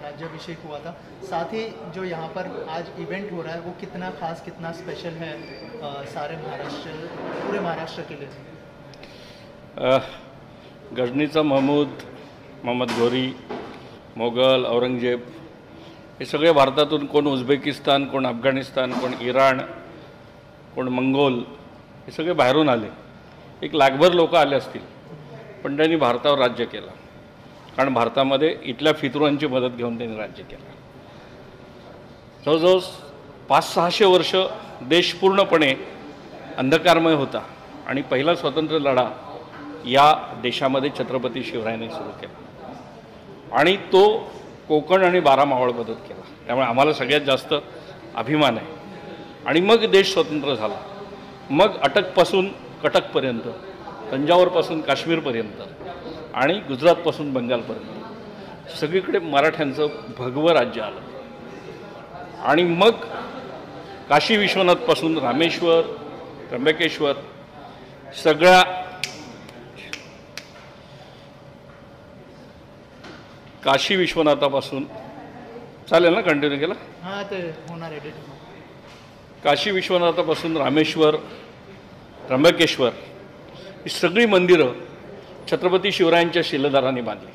राज्याभिषेक हुआ था। साथ ही जो यहाँ पर आज इवेंट हो रहा है वो कितना खास, कितना स्पेशल है सारे महाराष्ट्र, पूरे महाराष्ट्र के लिए? गजनीचा महमूद, मोहम्मद घोरी, मोगल, औरंगजेब हे सगळे भारतातून, कोण उझबेकिस्तान, कोण अफगाणिस्तान, कोण इराण, कोण मंगोल, हे सगळे बाहेरून आले। 1 लाखभर लोक आले असतील, पण त्यांनी भारतावर राज्य केलं, कारण भारतामध्ये इथल्या फितुरांची मदत घेऊन त्यांनी राज्य केलं। जवळजवळ 500-600 वर्ष देश पूर्णपणे अंधकारमय होता आणि पहिला स्वातंत्र्य लढा या देशामध्ये छत्रपती शिवरायांनी सुरू केला आणि तो कोकण आणि 12 मावळ मदत केला। त्यामुळे आम्हाला सगळ्यात जास्त अभिमान आहे। आणि मग देश स्वतंत्र झाला। मग अटकपासून कटकपर्यंत, तंजावरपासून काश्मीरपर्यंत आणि गुजरातपासून बंगालपर्यंत सगळीकडे मराठ्यांचं भगवं राज्य आलं। आणि मग काशी विश्वनाथपासून रामेश्वर, त्र्यंबकेश्वर सगळ्या काशी विश्वनाथापासून, चालेल ना कंटिन्यू केलं? हां, ते होणार आहे। काशी विश्वनाथापासून रामेश्वर, त्र्यंबकेश्वर ही सगळी मंदिरं छत्रपती शिवरायांच्या शिलेदारांनी बांधली।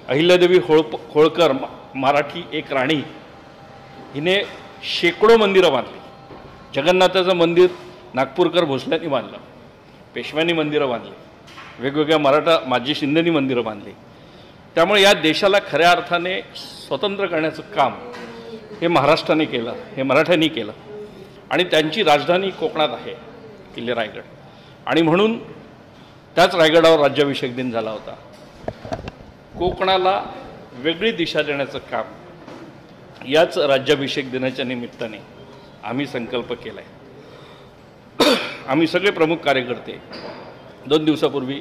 अहिल्यादेवी होळकर, मराठी एक राणी, हिने शेकडो मंदिरं बांधली। जगन्नाथाचं मंदिर नागपूरकर भोसल्यांनी बांधलं, पेशव्यांनी मंदिरं बांधली, वेगवेगळ्या मराठा माजी शिंदेनी मंदिरं बांधली। त्यामुळे या देशाला खऱ्या अर्थाने स्वतंत्र करण्याचं काम हे महाराष्ट्राने केलं, हे मराठ्यांनी केलं। आणि त्यांची राजधानी कोकणात आहे, किल्ले रायगड, आणि म्हणून त्याच रायगडावर राज्याभिषेक दिन झाला होता। कोकणाला वेगळी दिशा देण्याचं काम याच राज्याभिषेक दिनाच्या निमित्ताने आम्ही संकल्प केला आहे। आम्ही सगळे प्रमुख कार्यकर्ते 2 दिवसापूर्वी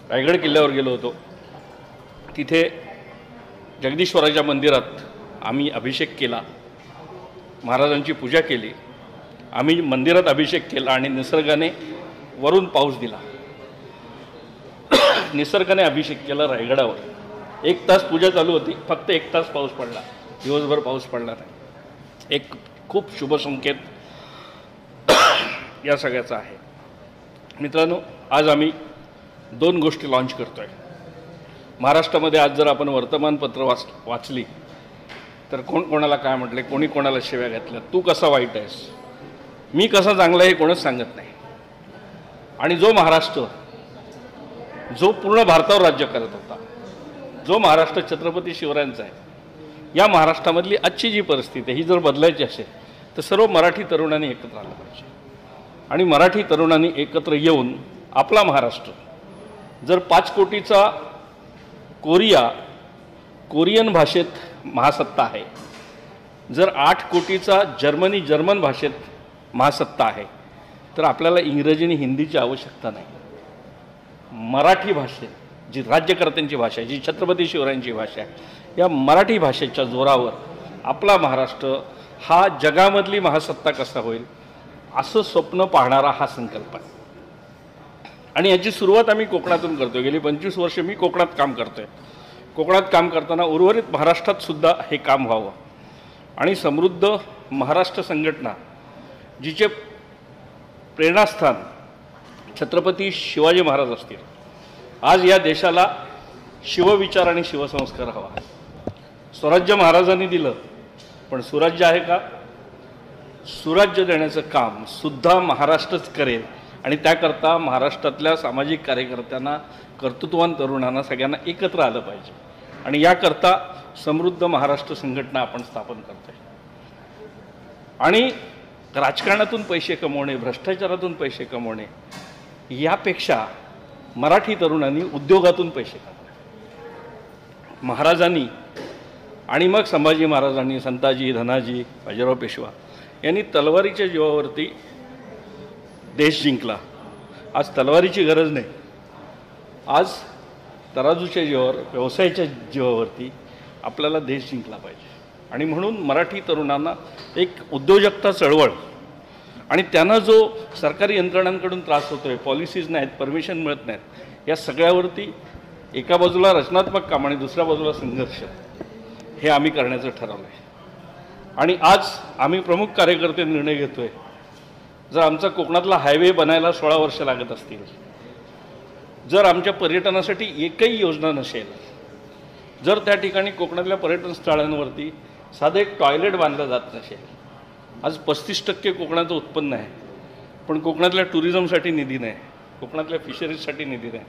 रायगड किल्ल्यावर गेलो होतो। तिथे जगदीश्वराच्या मंदिरात आम्ही अभिषेक केला, महाराजांची पूजा केली। आम्ही मंदिरात अभिषेक केला आणि निसर्गाने वरून पाऊस दिला। निसर्गाने अभिषेक केला रायगडावर। 1 तास पूजा चालू होती, फक्त 1 तास पाऊस पडला, दिवसभर पाऊस पडला नाही। एक खूप शुभ संकेत या सगळ्याचा आहे। मित्रांनो, आज आम्ही 2 गोष्टी लॉन्च करतोय। महाराष्ट्रामध्ये आज जर आपण वर्तमानपत्र वाचली तर कोण कोणाला काय म्हटले, कोणी कोणाला शिव्या घातल्या, तू कसा वाईट आहेस, मी कसा चांगला आहे, हे कोणच सांगत नाही। आणि जो महाराष्ट्र जो पूर्ण भारतावर राज्य करत होता, जो महाराष्ट्र छत्रपती शिवरायांचा आहे, या महाराष्ट्रामधली आजची जी परिस्थिती आहे ही जर बदलायची असेल तर सर्व मराठी तरुणांनी एकत्र आलं पाहिजे आणि मराठी तरुणांनी एकत्र येऊन आपला महाराष्ट्र जर 5 कोटीचा कोरियन भाषेत महासत्ता आहे, जर 8 कोटीचा जर्मन भाषेत महासत्ता आहे, तर आपल्याला इंग्रजी आणि हिंदीची आवश्यकता नाही. मराठी भाषेत जी राज्यकर्त्यांची भाषा आहे, जी छत्रपती शिवरायांची भाषा आहे, या मराठी भाषेच्या जोरावर आपला महाराष्ट्र हा जगामधली महासत्ता कसा होईल असं स्वप्न पाहणारा हा संकल्प आहे. आणि याची सुरुवात आम्ही कोकणातून करतो. गेली 25 वर्ष मी कोकणात काम करतोय. कोकणात काम करताना उर्वरित महाराष्ट्रात सुद्धा हे काम व्हावं आणि समृद्ध महाराष्ट्र संघटना जिचे प्रेरणास्थान छत्रपती शिवाजी महाराज असतील. आज या देशाला शिवविचार आणि शिवसंस्कार हवा. स्वराज्य महाराजांनी दिलं, पण सुराज्य आहे का? सुराज्य देण्याचं काम सुद्धा महाराष्ट्रच करेल आणि त्याकरता महाराष्ट्रातल्या सामाजिक कार्यकर्त्यांना, कर्तृत्ववान तरुणांना सगळ्यांना एकत्र आलं पाहिजे आणि याकरता समृद्ध महाराष्ट्र संघटना आपण स्थापन करतोय. आणि राजकारणातून पैसे कमवणे, भ्रष्टाचारातून पैसे कमवणे यापेक्षा मराठी तरुणांनी उद्योगातून पैसे कमवले. महाराजांनी आणि मग संभाजी महाराजांनी, संताजी, धनाजी, बाजीराव पेशवा यांनी तलवारीच्या जीवावरती देश जिंकला. आज तलवारीची गरज नाही. आज तराजूच्या जीवावर, व्यवसायाच्या जीवावरती आपल्याला देश जिंकला पाहिजे. आणि म्हणून मराठी तरुणांना एक उद्योजकता चळवळ आणि त्यांना जो सरकारी यंत्रणांकडून त्रास होतो आहे, पॉलिसीज नाहीत, परमिशन मिळत नाहीत, या सगळ्यावरती एका बाजूला रचनात्मक काम आणि दुसऱ्या बाजूला संघर्ष हे आम्ही करण्याचं ठरवलं आहे. आणि आज आम्ही प्रमुख कार्यकर्ते निर्णय घेतो आहे, जर आमचा कोकणातला हायवे बनायला 16 वर्ष लागत असतील, जर आमच्या पर्यटनासाठी एकही योजना नसेल, जर त्या ठिकाणी कोकणातल्या पर्यटन स्थळांवरती साधं एक टॉयलेट बांधलं जात नसेल, आज 35% कोकणाचं उत्पन्न आहे, पण कोकणातल्या टुरिझमसाठी निधी नाही, कोकणातल्या फिशरीजसाठी निधी नाही,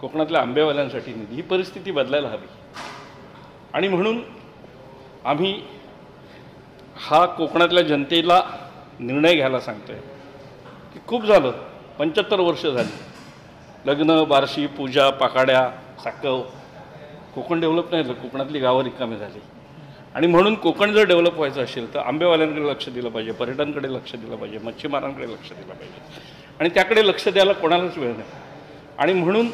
कोकणातल्या आंबेवाल्यांसाठी निधी, ही परिस्थिती बदलायला हवी. आणि म्हणून आम्ही हा कोकणातल्या जनतेला निर्णय घ्यायला सांगतोय की खूप झालं, 75 वर्ष झाली, लग्न, बारशी, पूजा, पाकाड्या, साकव, कोकण डेव्हलप नाही झालं, कोकणातली गावं रिकामी झाली. आणि म्हणून कोकण जर डेव्हलप व्हायचं असेल तर आंबेवाल्यांकडे लक्ष दिलं पाहिजे, पर्यटनाकडे लक्ष दिलं पाहिजे, मच्छीमारांकडे लक्ष दिलं पाहिजे. आणि त्याकडे लक्ष द्यायला कोणालाच वेळ नाही. आणि म्हणून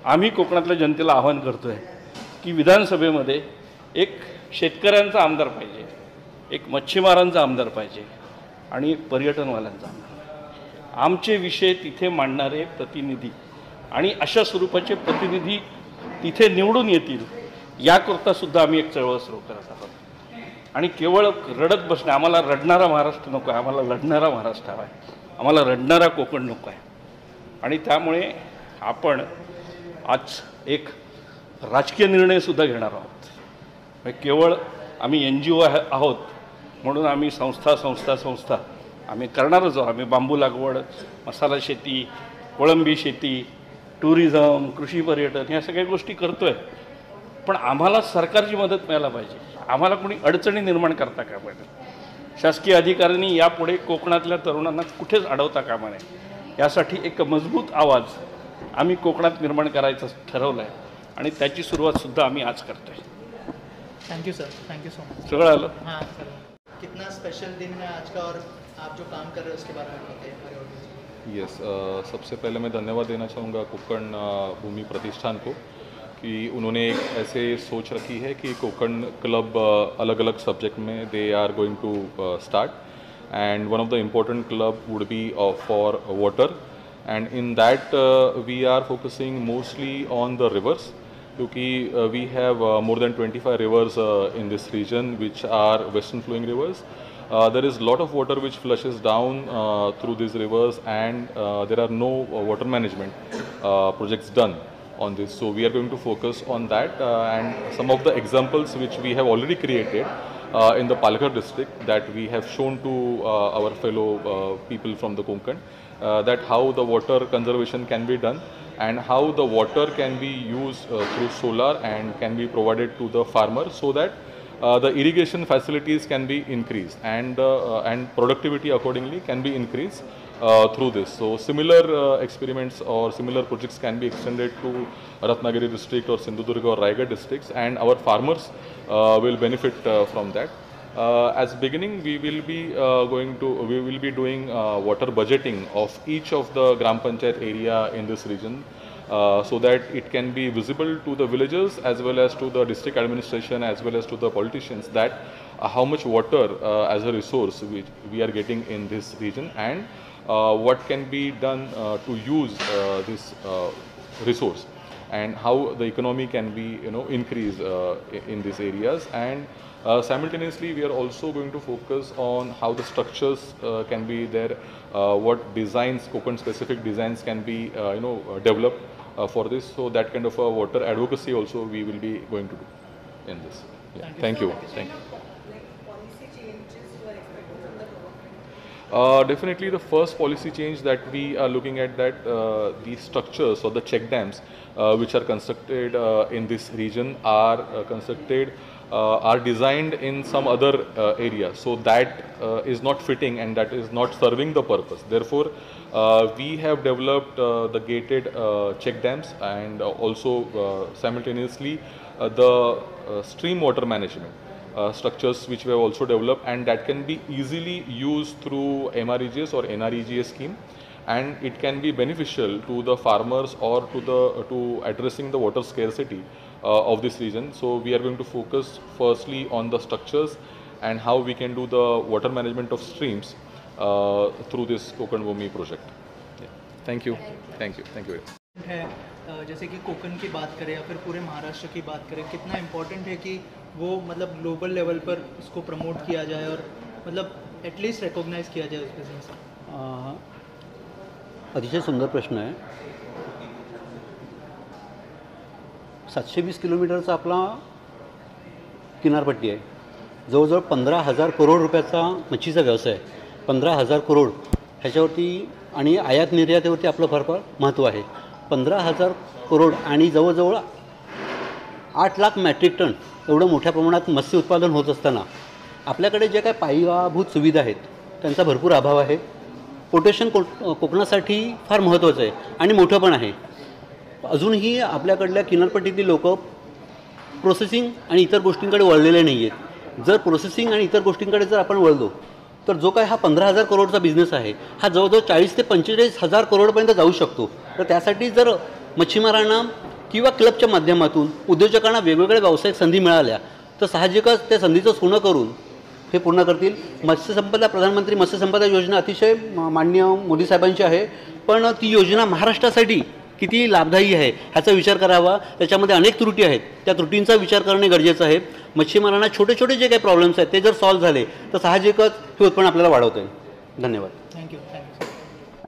आम्ही कोकणातल्या जनतेला आवाहन करतो आहे की विधानसभेमध्ये एक शेतकऱ्यांचा आमदार पाहिजे, एक मच्छीमारांचा आमदार पाहिजे आणि एक पर्यटनवाल्यांचा आमदार. आमचे विषय तिथे मांडणारे प्रतिनिधी आणि अशा स्वरूपाचे प्रतिनिधी तिथे निवडून येतील याकरता सुद्धा आम्ही एक चळवळ सुरू करत आहोत. आणि केवळ रडत बसणे, आम्हाला रडणारा महाराष्ट्र नको आहे, आम्हाला लढणारा महाराष्ट्र हवा आहे, आम्हाला रडणारा कोकण नको आहे. आणि त्यामुळे आपण आज एक राजकीय निर्णयसुद्धा घेणार आहोत. केवळ आम्ही NGO आहोत म्हणून आम्ही संस्था आम्ही करणारच आहोत. आम्ही बांबू लागवड, मसाला शेती, कोळंबी शेती, टुरिझम, कृषी पर्यटन ह्या सगळ्या गोष्टी करतो आहे. पण आम्हाला सरकारची मदत मिळायला पाहिजे. आम्हाला कोणी अडचणी निर्माण करता कामा नये. शासकीय अधिकाऱ्यांनी यापुढे कोकणातल्या तरुणांना कुठेच अडवता कामा नये. यासाठी एक मजबूत आवाज आम्ही कोकणात निर्माण करायचं ठरवलं आहे आणि त्याची सुरुवातसुद्धा आम्ही आज करतो आहे. Thank you so much. सगळं आलं. हाँ सर, कितना स्पेशल दिन है आज का और आप जो काम कर रहे हो उसके बारे में बताइए. यस, सबसे पहले मैं धन्यवाद देना चाहूँगा कोकण भूमि प्रतिष्ठान को कि उन्होंने एक ऐसे सोच रखी है कि कोकण क्लब अलग अलग सब्जेक्ट में they are going to start, and one of the important club would be for water, and in that we are focusing mostly on the rivers, क्योंकि we have more than 25 rivers in this region which are western flowing rivers. There is a lot of water which flushes down through these rivers, and there are no water management projects done on this. So we are going to focus on that, and some of the examples which we have already created in the Palakkad district that we have shown to our fellow people from the Konkan, that how the water conservation can be done and how the water can be used through solar and can be provided to the farmer, so that the irrigation facilities can be increased, and productivity accordingly can be increased through this. So similar experiments or similar projects can be extended to Ratnagiri district or Sindhudurga or Raigad districts, and our farmers will benefit from that. As beginning, we will be doing water budgeting of each of the Gram Panchayat area in this region, so that it can be visible to the villagers as well as to the district administration as well as to the politicians that how much water as a resource we are getting in this region, and what can be done to use this resource, and how the economy can be increased in these areas. And simultaneously, we are also going to focus on how the structures can be there, what designs, Konkan specific designs can be developed for this. So that kind of water advocacy also we will be going to do in this. Yeah. Thank you. Definitely the first policy change that we are looking at, that the structures or the check dams which are constructed in this region are designed in some other area, so that is not fitting and that is not serving the purpose. Therefore, we have developed the gated check dams, and also simultaneously the stream water management structures which we have also developed, and that can be easily used through MREGS or NREGS scheme, and it can be beneficial to the farmers or to addressing the water scarcity of this region. So we are going to focus firstly on the structures and how we can do the water management of streams through this Konkan Bhumi project. Yeah. Thank you. Thank you. Thank you very much. है जैसे कि कोकन की बात करें या फिर पूरे महाराष्ट्र की बात करें, कितना इम्पोर्टेंट है कि वो मतलब ग्लोबल लेवल पर उसको प्रमोट किया जाए और मतलब एटलीस्ट रिकॉग्नाइज किया जाए उस बिजनेस को? अतिशय सुंदर प्रश्न आहे. 720 किलोमीटरचा आपला किनारपट्टी आहे. जवळजवळ 15,000 करोड रुपयाचा मच्छीचा व्यवसाय आहे. 15,000 करोड ह्याच्यावरती आणि आयात निर्यातीवरती आपलं फार महत्त्व आहे. 15,000 करोड आणि जवळजवळ 8 लाख मेट्रिक टन एवढं मोठ्या प्रमाणात मत्स्य उत्पादन होत असताना आपल्याकडे जे काय पायाभूत सुविधा आहेत त्यांचा भरपूर अभाव आहे. पोटेशन कोकणासाठी फार महत्त्वाचं आहे आणि मोठं पण आहे. अजूनही आपल्याकडल्या किनारपट्टीतील लोक प्रोसेसिंग आणि इतर गोष्टींकडे वळलेले नाही आहेत. जर प्रोसेसिंग आणि इतर गोष्टींकडे जर आपण वळलो तर जो काय हा 15,000 करोडचा बिझनेस आहे हा जवळजवळ 40 ते 45,000 करोडपर्यंत जाऊ शकतो. तर त्यासाठी जर मच्छीमारांना किंवा क्लबच्या माध्यमातून उद्योजकांना वेगवेगळ्या व्यावसायिक संधी मिळाल्या तर साहजिकच त्या संधीचं सोनं करून हे पूर्ण करतील. मत्स्यसंपदा प्रधानमंत्री मत्स्यसंपदा योजना अतिशय माननीय मोदी साहेबांची आहे, पण ती योजना महाराष्ट्रासाठी किती लाभदायी आहे ह्याचा विचार करावा. त्याच्यामध्ये अनेक त्रुटी आहेत, त्या त्रुटींचा विचार करणे गरजेचं आहे. मच्छीमारांना छोटे छोटे जे काही प्रॉब्लेम्स आहेत ते जर सॉल्व्ह झाले तर साहजिकच हे उत्पन्न आपल्याला वाढवता येईल. धन्यवाद. थँक्यू.